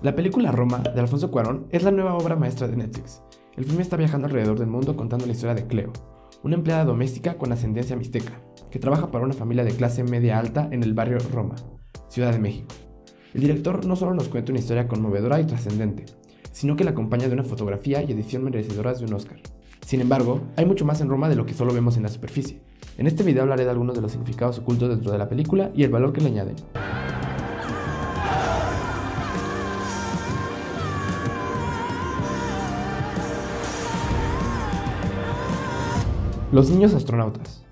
La película Roma, de Alfonso Cuarón, es la nueva obra maestra de Netflix. El filme está viajando alrededor del mundo contando la historia de Cleo, una empleada doméstica con ascendencia mixteca, que trabaja para una familia de clase media alta en el barrio Roma, Ciudad de México. El director no solo nos cuenta una historia conmovedora y trascendente, sino que la acompaña de una fotografía y edición merecedoras de un Oscar. Sin embargo, hay mucho más en Roma de lo que solo vemos en la superficie. En este video hablaré de algunos de los significados ocultos dentro de la película y el valor que le añaden. Los niños astronautas.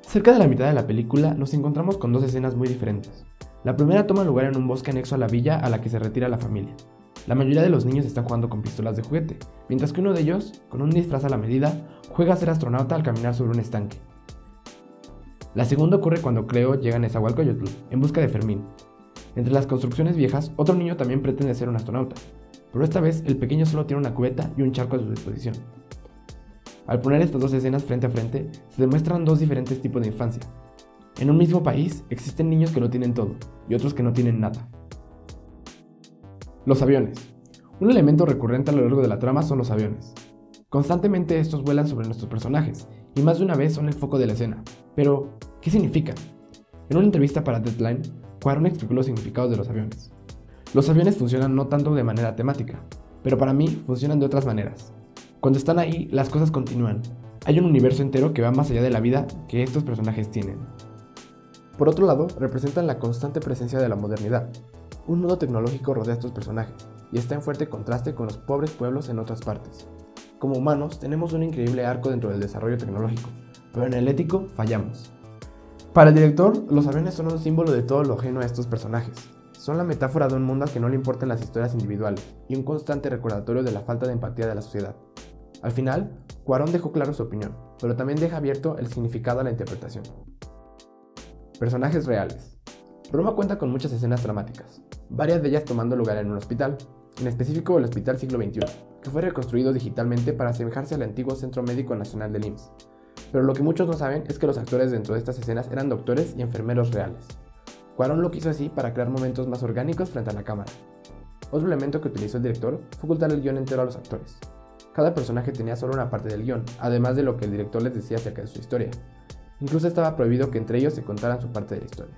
Cerca de la mitad de la película nos encontramos con dos escenas muy diferentes. La primera toma lugar en un bosque anexo a la villa a la que se retira la familia. La mayoría de los niños están jugando con pistolas de juguete, mientras que uno de ellos, con un disfraz a la medida, juega a ser astronauta al caminar sobre un estanque. La segunda ocurre cuando Cleo llega a Nezahualcóyotl, en busca de Fermín. Entre las construcciones viejas, otro niño también pretende ser un astronauta, pero esta vez el pequeño solo tiene una cubeta y un charco a su disposición. Al poner estas dos escenas frente a frente, se demuestran dos diferentes tipos de infancia. En un mismo país existen niños que lo tienen todo y otros que no tienen nada. Los aviones. Un elemento recurrente a lo largo de la trama son los aviones. Constantemente estos vuelan sobre nuestros personajes y más de una vez son el foco de la escena. Pero, ¿qué significan? En una entrevista para Deadline, Cuarón explicó los significados de los aviones. Los aviones funcionan no tanto de manera temática, pero para mí funcionan de otras maneras. Cuando están ahí, las cosas continúan. Hay un universo entero que va más allá de la vida que estos personajes tienen. Por otro lado, representan la constante presencia de la modernidad. Un mundo tecnológico rodea a estos personajes, y está en fuerte contraste con los pobres pueblos en otras partes. Como humanos, tenemos un increíble arco dentro del desarrollo tecnológico, pero en el ético fallamos. Para el director, los aviones son un símbolo de todo lo ajeno a estos personajes. Son la metáfora de un mundo al que no le importan las historias individuales, y un constante recordatorio de la falta de empatía de la sociedad. Al final, Cuarón dejó claro su opinión, pero también deja abierto el significado a la interpretación. Personajes reales. Roma cuenta con muchas escenas dramáticas, varias de ellas tomando lugar en un hospital, en específico el Hospital Siglo XXI, que fue reconstruido digitalmente para asemejarse al antiguo Centro Médico Nacional del IMSS. Pero lo que muchos no saben es que los actores dentro de estas escenas eran doctores y enfermeros reales. Cuarón lo quiso así para crear momentos más orgánicos frente a la cámara. Otro elemento que utilizó el director fue ocultar el guión entero a los actores. Cada personaje tenía solo una parte del guión, además de lo que el director les decía acerca de su historia. Incluso estaba prohibido que entre ellos se contaran su parte de la historia.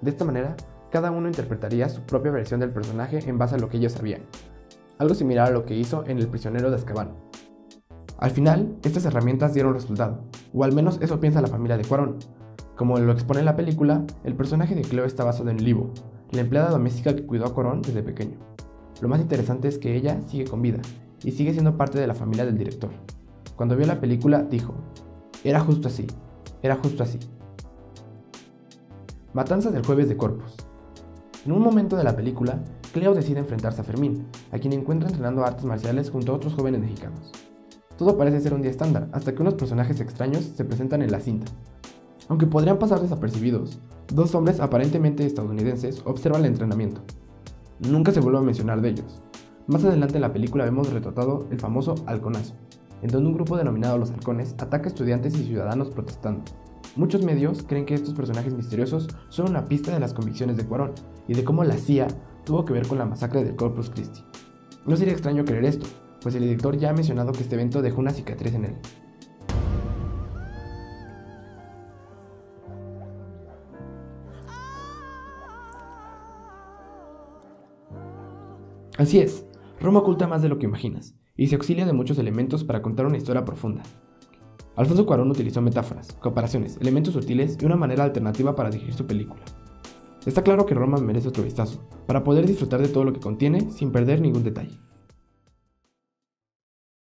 De esta manera, cada uno interpretaría su propia versión del personaje en base a lo que ellos sabían, algo similar a lo que hizo en El prisionero de Azkaban. Al final, estas herramientas dieron resultado, o al menos eso piensa la familia de Cuarón. Como lo expone en la película, el personaje de Cleo está basado en Livo, la empleada doméstica que cuidó a Cuarón desde pequeño. Lo más interesante es que ella sigue con vida, y sigue siendo parte de la familia del director. Cuando vio la película, dijo: era justo así. Matanzas del Jueves de Corpus. En un momento de la película, Cleo decide enfrentarse a Fermín, a quien encuentra entrenando artes marciales junto a otros jóvenes mexicanos. Todo parece ser un día estándar, hasta que unos personajes extraños se presentan en la cinta. Aunque podrían pasar desapercibidos, dos hombres aparentemente estadounidenses observan el entrenamiento. Nunca se vuelve a mencionar de ellos. Más adelante en la película vemos retratado el famoso halconazo, en donde un grupo denominado los halcones ataca a estudiantes y ciudadanos protestando. Muchos medios creen que estos personajes misteriosos son una pista de las convicciones de Cuarón y de cómo la CIA tuvo que ver con la masacre del Corpus Christi. No sería extraño creer esto, pues el director ya ha mencionado que este evento dejó una cicatriz en él. Así es, Roma oculta más de lo que imaginas, y se auxilia de muchos elementos para contar una historia profunda. Alfonso Cuarón utilizó metáforas, comparaciones, elementos sutiles y una manera alternativa para dirigir su película. Está claro que Roma merece otro vistazo, para poder disfrutar de todo lo que contiene sin perder ningún detalle.